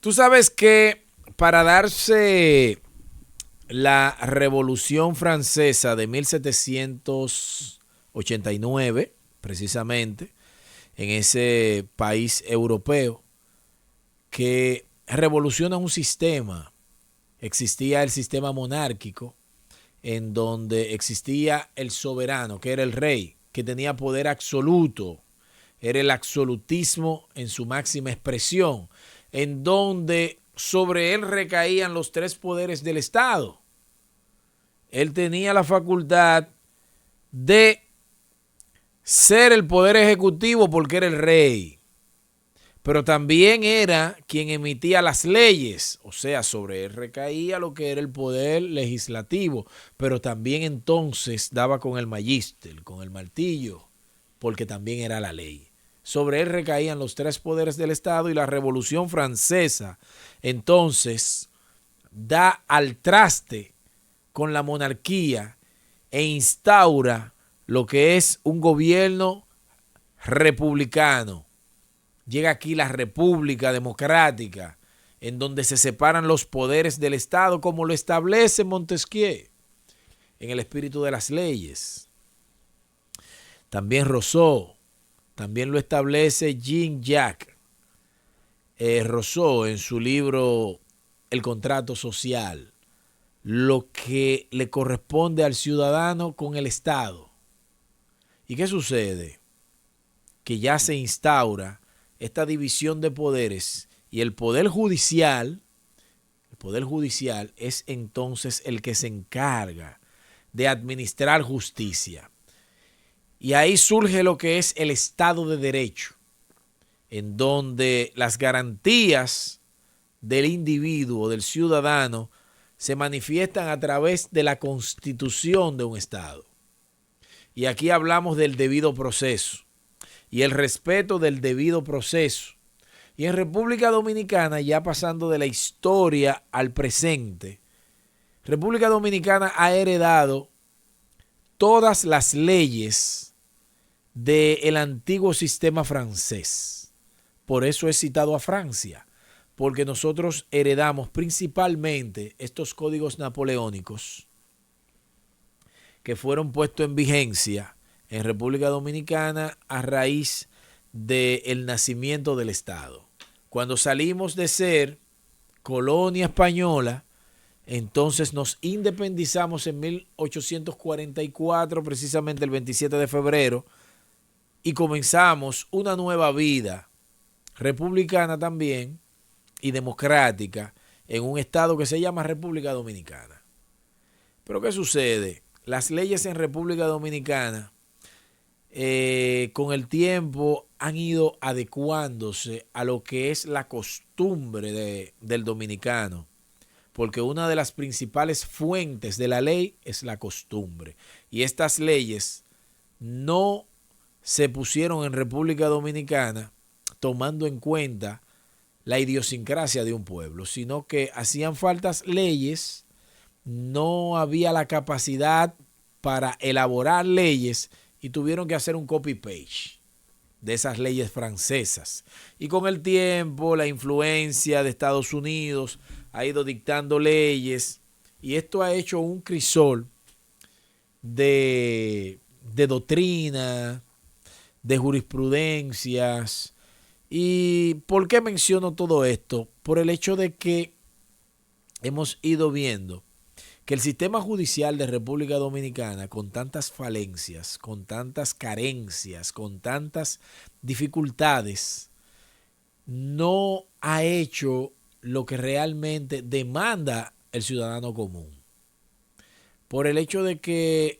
Tú sabes que para darse la Revolución Francesa de 1789, precisamente, en ese país europeo, que revoluciona un sistema. Existía el sistema monárquico, en donde existía el soberano, que era el rey, que tenía poder absoluto. Era el absolutismo en su máxima expresión, en donde sobre él recaían los tres poderes del Estado. Él tenía la facultad de ser el poder ejecutivo porque era el rey, pero también era quien emitía las leyes, o sea, sobre él recaía lo que era el poder legislativo, pero también entonces daba con el magíster, con el martillo, porque también era la ley. Sobre él recaían los tres poderes del Estado y la Revolución Francesa entonces da al traste con la monarquía e instaura lo que es un gobierno republicano. Llega aquí la República Democrática, en donde se separan los poderes del Estado, como lo establece Montesquieu en el espíritu de las leyes. También Rousseau, también lo establece Jean-Jacques Rousseau en su libro El contrato social, lo que le corresponde al ciudadano con el Estado. ¿Y qué sucede? Que ya se instaura esta división de poderes y el poder judicial es entonces el que se encarga de administrar justicia. Y ahí surge lo que es el Estado de Derecho, en donde las garantías del individuo, del ciudadano, se manifiestan a través de la constitución de un Estado. Y aquí hablamos del debido proceso y el respeto del debido proceso. Y en República Dominicana, ya pasando de la historia al presente, República Dominicana ha heredado todas las leyes del antiguo sistema francés. Por eso he citado a Francia, porque nosotros heredamos principalmente estos códigos napoleónicos que fueron puestos en vigencia en República Dominicana a raíz del nacimiento del Estado. Cuando salimos de ser colonia española, entonces nos independizamos en 1844, precisamente el 27 de febrero, y comenzamos una nueva vida republicana también y democrática en un estado que se llama República Dominicana. Pero ¿qué sucede? Las leyes en República Dominicana con el tiempo han ido adecuándose a lo que es la costumbre del dominicano, porque una de las principales fuentes de la ley es la costumbre. Y estas leyes no se pusieron en República Dominicana tomando en cuenta la idiosincrasia de un pueblo, sino que hacían faltas leyes, no había la capacidad para elaborar leyes y tuvieron que hacer un copy-paste de esas leyes francesas. Y con el tiempo, la influencia de Estados Unidos ha ido dictando leyes y esto ha hecho un crisol de doctrina, de jurisprudencias. ¿Y por qué menciono todo esto? Por el hecho de que hemos ido viendo que el sistema judicial de República Dominicana, con tantas falencias, con tantas carencias, con tantas dificultades, no ha hecho lo que realmente demanda el ciudadano común. Por el hecho de que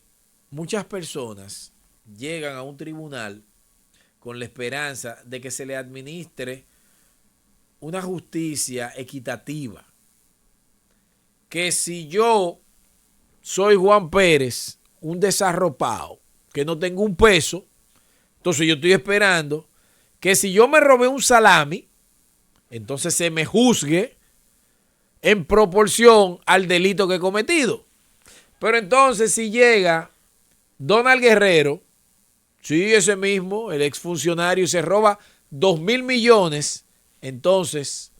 muchas personas llegan a un tribunal con la esperanza de que se le administre una justicia equitativa. Que si yo soy Juan Pérez, un desarropado, que no tengo un peso, entonces yo estoy esperando que si yo me robé un salami, entonces se me juzgue en proporción al delito que he cometido. Pero entonces si llega Donald Guerrero, sí, ese mismo, el exfuncionario, se roba 2.000 millones, entonces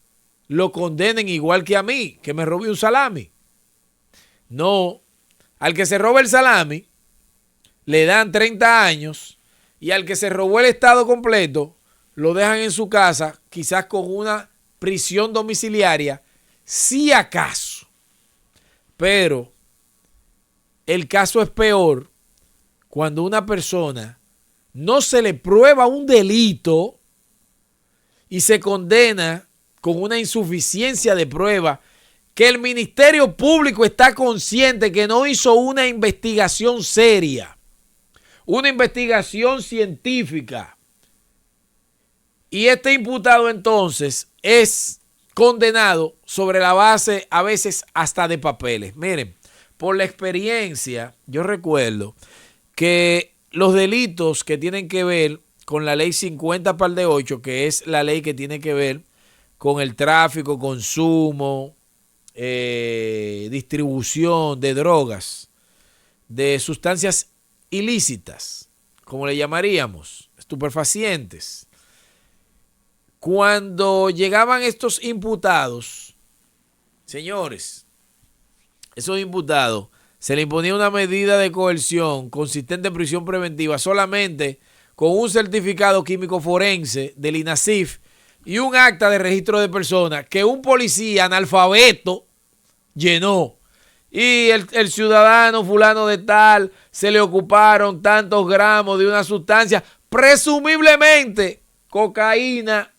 lo condenen igual que a mí, que me robé un salami. No, al que se roba el salami le dan 30 años y al que se robó el estado completo lo dejan en su casa, quizás con una prisión domiciliaria, si acaso. Pero el caso es peor cuando una persona no se le prueba un delito y se condena con una insuficiencia de prueba, que el Ministerio Público está consciente que no hizo una investigación seria, una investigación científica. Y este imputado entonces es condenado sobre la base a veces hasta de papeles. Miren, por la experiencia, yo recuerdo que los delitos que tienen que ver con la ley 50/8, que es la ley que tiene que ver con el tráfico, consumo, distribución de drogas, de sustancias ilícitas, como le llamaríamos, estupefacientes. Cuando llegaban estos imputados, señores, esos imputados, se le imponía una medida de coerción consistente en prisión preventiva solamente con un certificado químico forense del INASIF y un acta de registro de personas que un policía analfabeto llenó. Y el ciudadano fulano de tal se le ocuparon tantos gramos de una sustancia, presumiblemente cocaína.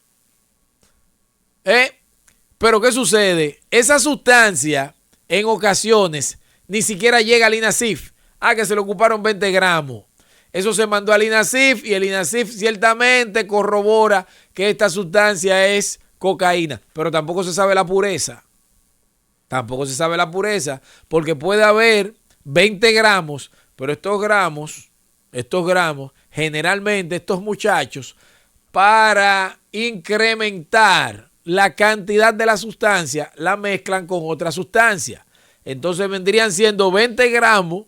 Pero ¿qué sucede? Esa sustancia en ocasiones ni siquiera llega al INASIF. Que se le ocuparon 20 gramos. Eso se mandó al INASIF y el INASIF ciertamente corrobora que esta sustancia es cocaína, pero tampoco se sabe la pureza. Tampoco se sabe la pureza, porque puede haber 20 gramos, pero estos gramos, generalmente estos muchachos, para incrementar la cantidad de la sustancia, la mezclan con otra sustancia. Entonces vendrían siendo 20 gramos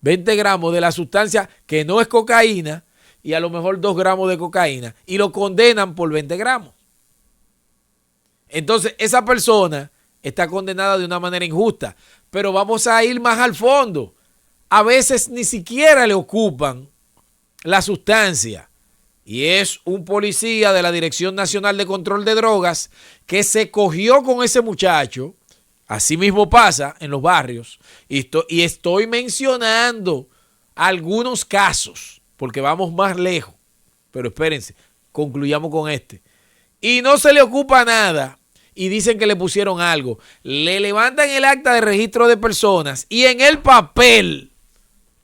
de la sustancia que no es cocaína y a lo mejor 2 gramos de cocaína y lo condenan por 20 gramos. Entonces esa persona está condenada de una manera injusta, pero vamos a ir más al fondo. A veces ni siquiera le ocupan la sustancia y es un policía de la Dirección Nacional de Control de Drogas que se cogió con ese muchacho. Así mismo pasa en los barrios y estoy mencionando algunos casos porque vamos más lejos, pero espérense, concluyamos con este. Y no se le ocupa nada y dicen que le pusieron algo. Le levantan el acta de registro de personas y en el papel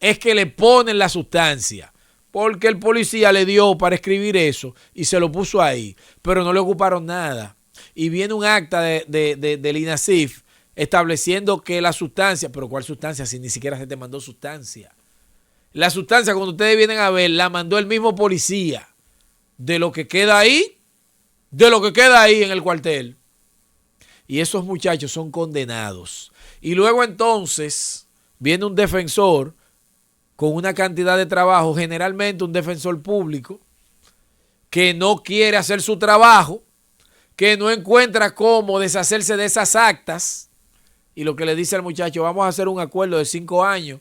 es que le ponen la sustancia porque el policía le dio para escribir eso y se lo puso ahí, pero no le ocuparon nada. Y viene un acta del INASIF estableciendo que la sustancia, pero ¿cuál sustancia si ni siquiera se te mandó sustancia? La sustancia, cuando ustedes vienen a ver, la mandó el mismo policía. De lo que queda ahí en el cuartel. Y esos muchachos son condenados. Y luego entonces viene un defensor con una cantidad de trabajo, generalmente un defensor público, que no quiere hacer su trabajo, que no encuentra cómo deshacerse de esas actas. Y lo que le dice al muchacho, vamos a hacer un acuerdo de 5 años.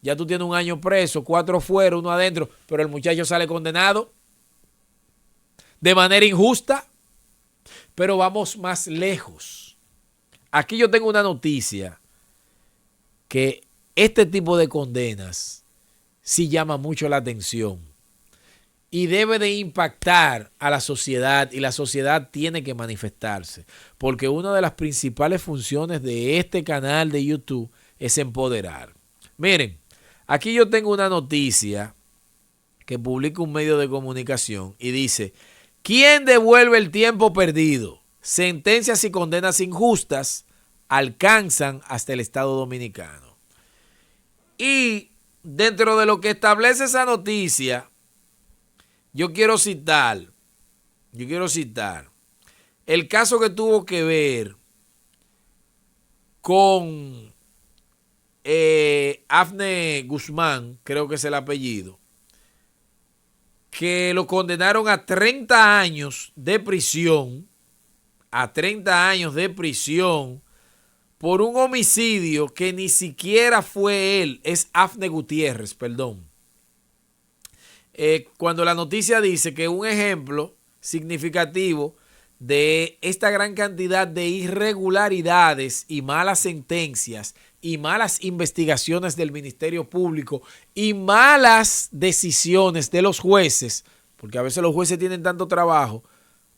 Ya tú tienes 1 año preso, 4 fuera, 1 adentro. Pero el muchacho sale condenado de manera injusta. Pero vamos más lejos. Aquí yo tengo una noticia que este tipo de condenas sí llama mucho la atención. Y debe de impactar a la sociedad y la sociedad tiene que manifestarse. Porque una de las principales funciones de este canal de YouTube es empoderar. Miren, aquí yo tengo una noticia que publica un medio de comunicación y dice: ¿quién devuelve el tiempo perdido? Sentencias y condenas injustas alcanzan hasta el Estado Dominicano. Y dentro de lo que establece esa noticia, yo quiero citar el caso que tuvo que ver con Afne Guzmán, creo que es el apellido, que lo condenaron a 30 años de prisión a 30 años de prisión por un homicidio que ni siquiera fue él, es Afne Gutiérrez, perdón. Cuando la noticia dice que un ejemplo significativo de esta gran cantidad de irregularidades y malas sentencias y malas investigaciones del Ministerio Público y malas decisiones de los jueces, porque a veces los jueces tienen tanto trabajo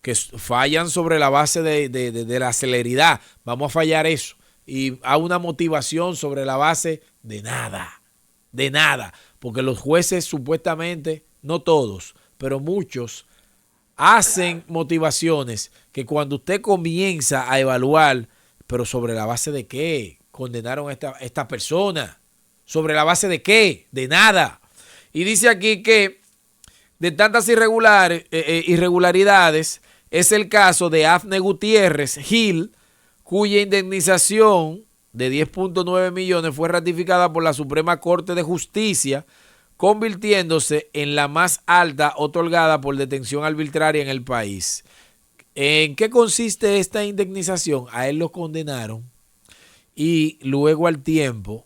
que fallan sobre la base de la celeridad, vamos a fallar eso, y a una motivación sobre la base de nada, porque los jueces supuestamente, no todos, pero muchos, hacen motivaciones que cuando usted comienza a evaluar, pero sobre la base de qué condenaron a esta persona, sobre la base de qué, de nada. Y dice aquí que de tantas irregularidades es el caso de Afne Gutiérrez Gil, cuya indemnización de 10.9 millones fue ratificada por la Suprema Corte de Justicia, convirtiéndose en la más alta otorgada por detención arbitraria en el país. ¿En qué consiste esta indemnización? A él lo condenaron y luego al tiempo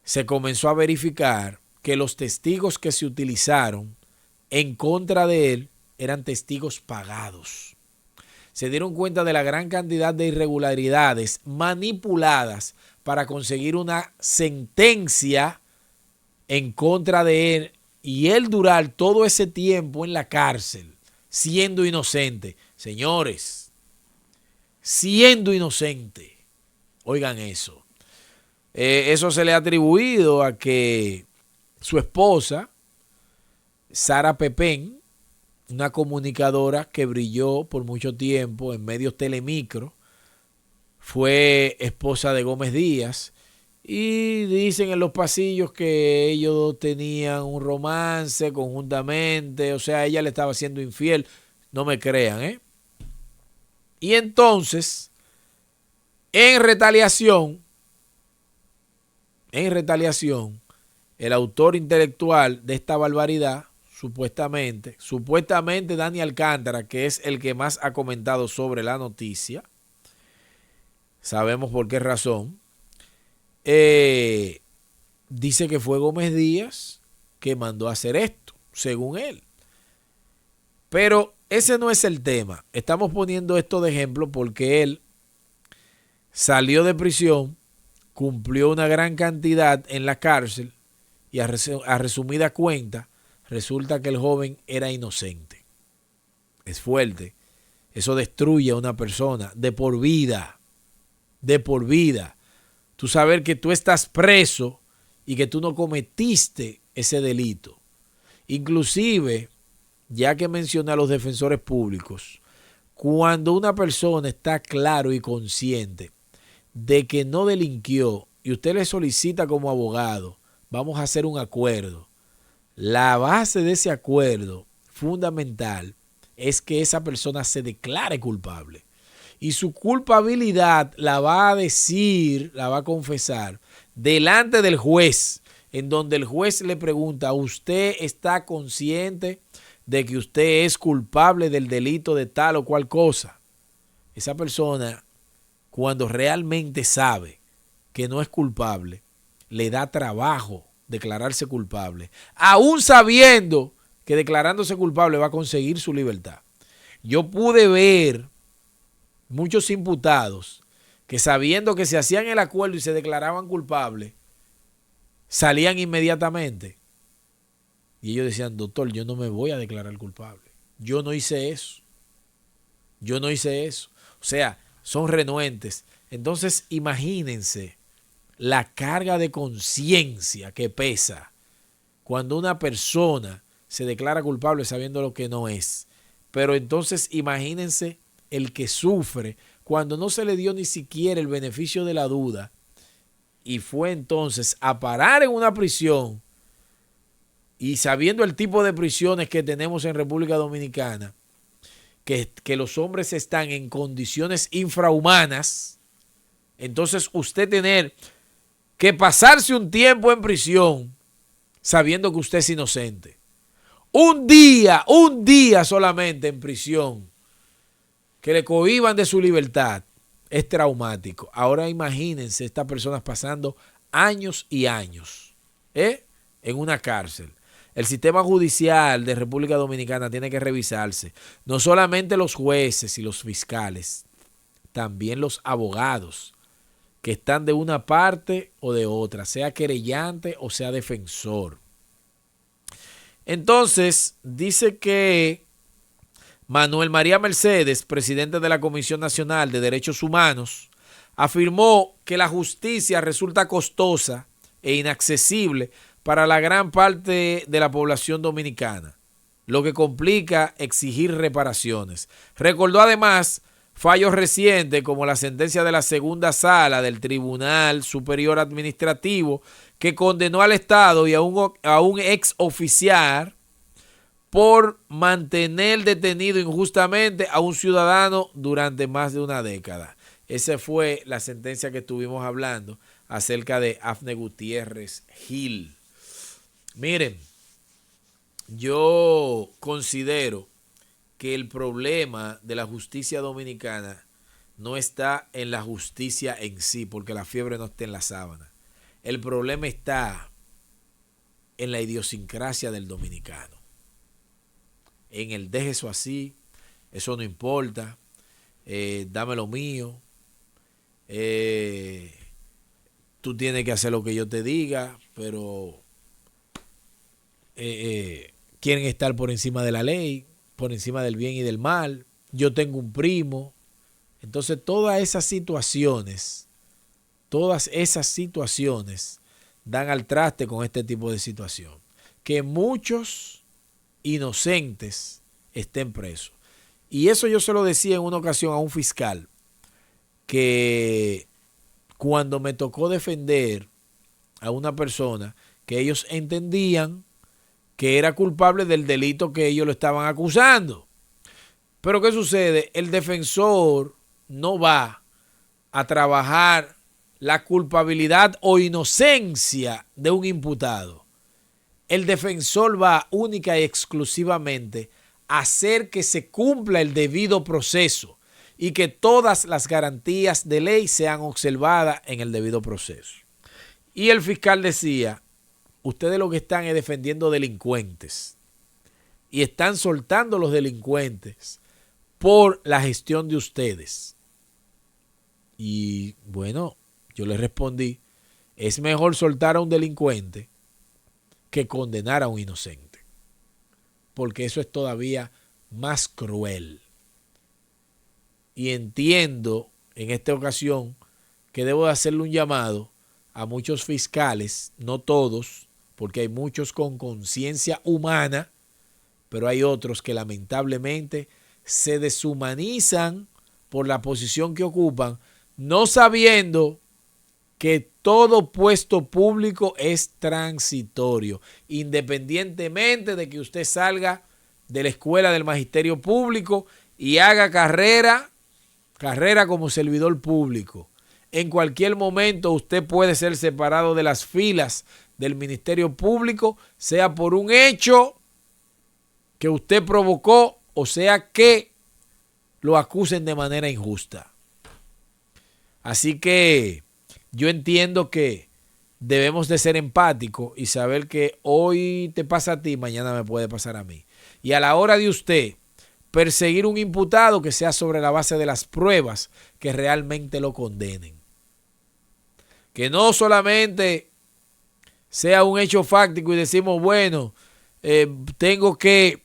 se comenzó a verificar que los testigos que se utilizaron en contra de él eran testigos pagados. Se dieron cuenta de la gran cantidad de irregularidades manipuladas para conseguir una sentencia en contra de él y él durar todo ese tiempo en la cárcel siendo inocente. Señores, siendo inocente. Oigan eso. Eso se le ha atribuido a que su esposa, Sara Pepén, una comunicadora que brilló por mucho tiempo en medios Telemicro, fue esposa de Gómez Díaz y dicen en los pasillos que ellos tenían un romance conjuntamente, o sea, ella le estaba siendo infiel, no me crean, ¿eh? Y entonces, en retaliación, el autor intelectual de esta barbaridad, supuestamente Dani Alcántara, que es el que más ha comentado sobre la noticia, sabemos por qué razón, dice que fue Gómez Díaz que mandó a hacer esto, según él. Pero ese no es el tema. Estamos poniendo esto de ejemplo porque él salió de prisión, cumplió una gran cantidad en la cárcel y a resumida cuenta, resulta que el joven era inocente. Es fuerte. Eso destruye a una persona de por vida. De por vida. Tú saber que tú estás preso y que tú no cometiste ese delito. Inclusive, ya que mencioné a los defensores públicos, cuando una persona está claro y consciente de que no delinquió y usted le solicita como abogado, vamos a hacer un acuerdo. La base de ese acuerdo fundamental es que esa persona se declare culpable. Y su culpabilidad la va a decir, la va a confesar delante del juez, en donde el juez le pregunta, ¿usted está consciente de que usted es culpable del delito de tal o cual cosa? Esa persona, cuando realmente sabe que no es culpable, le da trabajo declararse culpable, aún sabiendo que declarándose culpable va a conseguir su libertad. Yo pude ver muchos imputados que sabiendo que se hacían el acuerdo y se declaraban culpables, salían inmediatamente. Y ellos decían, doctor, yo no me voy a declarar culpable. Yo no hice eso. Yo no hice eso. O sea, son renuentes. Entonces, imagínense la carga de conciencia que pesa cuando una persona se declara culpable sabiendo lo que no es. Pero entonces imagínense el que sufre cuando no se le dio ni siquiera el beneficio de la duda y fue entonces a parar en una prisión y sabiendo el tipo de prisiones que tenemos en República Dominicana, que los hombres están en condiciones infrahumanas, entonces usted tener que pasarse un tiempo en prisión sabiendo que usted es inocente. Un día solamente en prisión que le cohíban de su libertad es traumático. Ahora imagínense estas personas pasando años y años en una cárcel. El sistema judicial de República Dominicana tiene que revisarse. No solamente los jueces y los fiscales, también los abogados que están de una parte o de otra, sea querellante o sea defensor. Entonces, dice que Manuel María Mercedes, presidente de la Comisión Nacional de Derechos Humanos, afirmó que la justicia resulta costosa e inaccesible para la gran parte de la población dominicana, lo que complica exigir reparaciones. Recordó además fallos recientes como la sentencia de la segunda sala del Tribunal Superior Administrativo que condenó al Estado y a un ex oficial por mantener detenido injustamente a un ciudadano durante más de una década. Esa fue la sentencia que estuvimos hablando acerca de Afne Gutiérrez Gil. Miren, yo considero que el problema de la justicia dominicana no está en la justicia en sí, porque la fiebre no está en la sábana. El problema está en la idiosincrasia del dominicano. En el deje eso así, eso no importa, dame lo mío, tú tienes que hacer lo que yo te diga, pero quieren estar por encima de la ley, por encima del bien y del mal. Yo tengo un primo. Entonces todas esas situaciones dan al traste con este tipo de situación. Que muchos inocentes estén presos. Y eso yo se lo decía en una ocasión a un fiscal que cuando me tocó defender a una persona que ellos entendían que era culpable del delito que ellos lo estaban acusando. Pero ¿qué sucede? El defensor no va a trabajar la culpabilidad o inocencia de un imputado. El defensor va única y exclusivamente a hacer que se cumpla el debido proceso y que todas las garantías de ley sean observadas en el debido proceso. Y el fiscal decía, ustedes lo que están es defendiendo delincuentes y están soltando los delincuentes por la gestión de ustedes. Y bueno, yo le respondí, es mejor soltar a un delincuente que condenar a un inocente, porque eso es todavía más cruel. Y entiendo en esta ocasión que debo de hacerle un llamado a muchos fiscales, no todos, porque hay muchos con conciencia humana, pero hay otros que lamentablemente se deshumanizan por la posición que ocupan, no sabiendo que todo puesto público es transitorio, independientemente de que usted salga de la escuela del magisterio público y haga carrera como servidor público. En cualquier momento usted puede ser separado de las filas del Ministerio Público, sea por un hecho que usted provocó o sea que lo acusen de manera injusta. Así que yo entiendo que debemos de ser empáticos y saber que hoy te pasa a ti, mañana me puede pasar a mí. Y a la hora de usted perseguir un imputado, que sea sobre la base de las pruebas que realmente lo condenen. Que no solamente sea un hecho fáctico y decimos, bueno, tengo que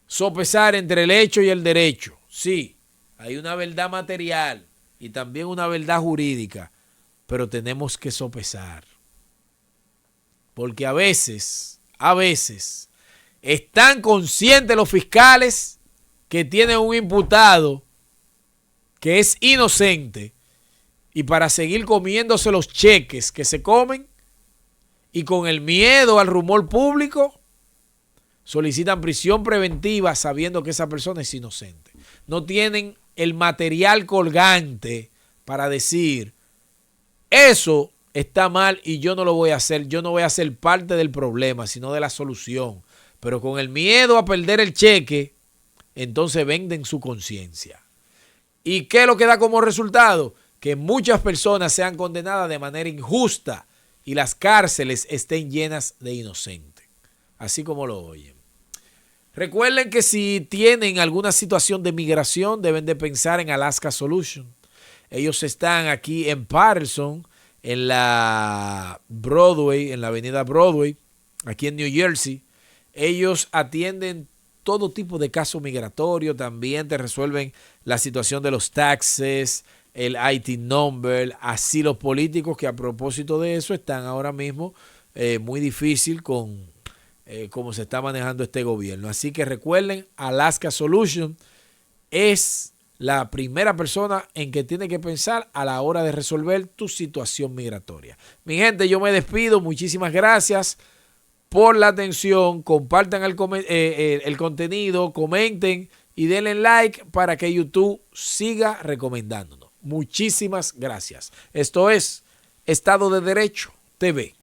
sopesar entre el hecho y el derecho. Sí, hay una verdad material y también una verdad jurídica, pero tenemos que sopesar. Porque a veces, están conscientes los fiscales que tienen un imputado que es inocente y para seguir comiéndose los cheques que se comen y con el miedo al rumor público, solicitan prisión preventiva sabiendo que esa persona es inocente. No tienen el material colgante para decir, eso está mal y yo no lo voy a hacer. Yo no voy a ser parte del problema, sino de la solución. Pero con el miedo a perder el cheque, entonces venden su conciencia. ¿Y qué es lo que da como resultado? Que muchas personas sean condenadas de manera injusta y las cárceles estén llenas de inocentes. Así como lo oyen. Recuerden que si tienen alguna situación de migración, deben de pensar en Alaska Solution. Ellos están aquí en Patterson, en la Broadway, en la avenida Broadway, aquí en New Jersey. Ellos atienden todo tipo de casos migratorios, también te resuelven la situación de los taxes, el IT number, asilos políticos, que a propósito de eso están ahora mismo muy difícil con cómo se está manejando este gobierno. Así que recuerden, Alaska Solution es la primera persona en que tiene que pensar a la hora de resolver tu situación migratoria. Mi gente, yo me despido. Muchísimas gracias por la atención. Compartan el contenido, comenten y denle like para que YouTube siga recomendándonos. Muchísimas gracias. Esto es Estado de Derecho TV.